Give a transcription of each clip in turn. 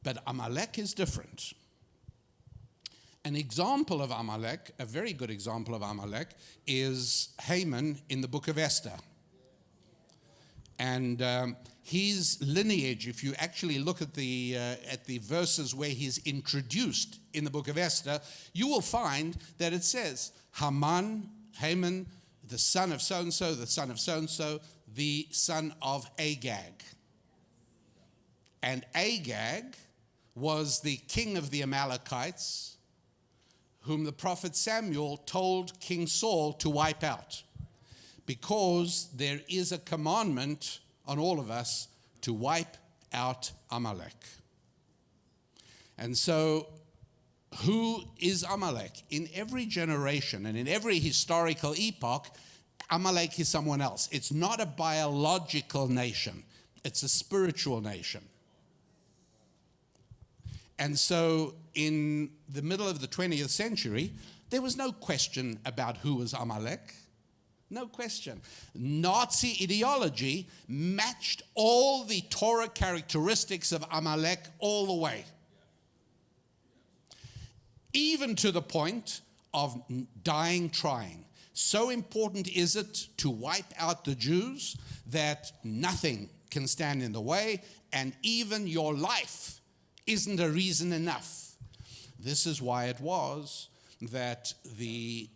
But Amalek is different. An example of Amalek, a very good example of Amalek, is Haman in the book of Esther. And his lineage, if you actually look at the verses where he's introduced in the book of Esther, you will find that it says, Haman, the son of so-and-so, the son of so-and-so, the son of Agag. And Agag was the king of the Amalekites, whom the prophet Samuel told King Saul to wipe out, because there is a commandment on all of us to wipe out Amalek. And so, who is Amalek? In every generation and in every historical epoch, Amalek is someone else. It's not a biological nation. It's a spiritual nation. And so in the middle of the 20th century, there was no question about who was Amalek. No question. Nazi ideology matched all the Torah characteristics of Amalek all the way. Even to the point of dying trying. So important is it to wipe out the Jews that nothing can stand in the way, and even your life isn't a reason enough. This is why it was that the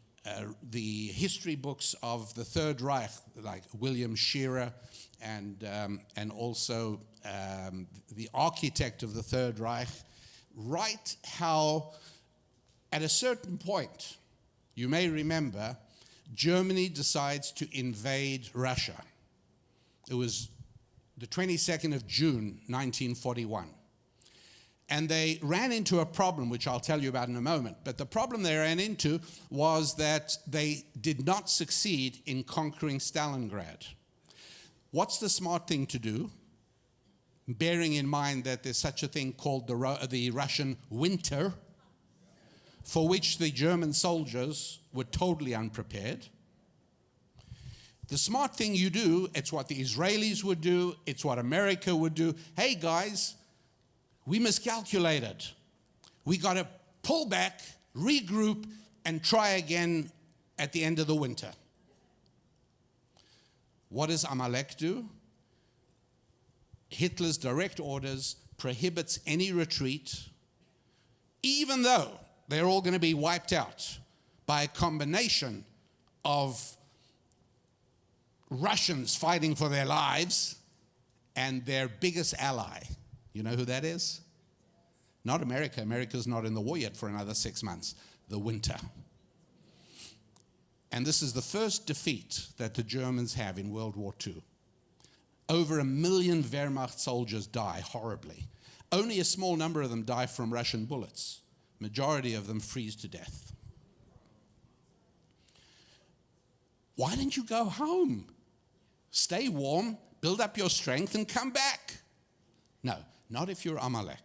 history books of the Third Reich, like William Shearer and also the architect of the Third Reich, write how at a certain point, you may remember, Germany decides to invade Russia. It was the 22nd of June, 1941. And they ran into a problem, which I'll tell you about in a moment. But the problem they ran into was that they did not succeed in conquering Stalingrad. What's the smart thing to do? Bearing in mind that there's such a thing called the Russian winter, for which the German soldiers were totally unprepared. The smart thing you do, it's what the Israelis would do, it's what America would do. Hey guys, we miscalculated. We got to pull back, regroup, and try again at the end of the winter. What does Amalek do? Hitler's direct orders prohibits any retreat, even though they're all going to be wiped out by a combination of Russians fighting for their lives and their biggest ally. You know who that is? Not America. America's not in the war yet for another 6 months. The winter. And this is the first defeat that the Germans have in World War II. Over 1 million Wehrmacht soldiers die horribly. Only a small number of them die from Russian bullets. Majority of them freeze to death. Why don't you go home? Stay warm, build up your strength, and come back. No, not if you're Amalek.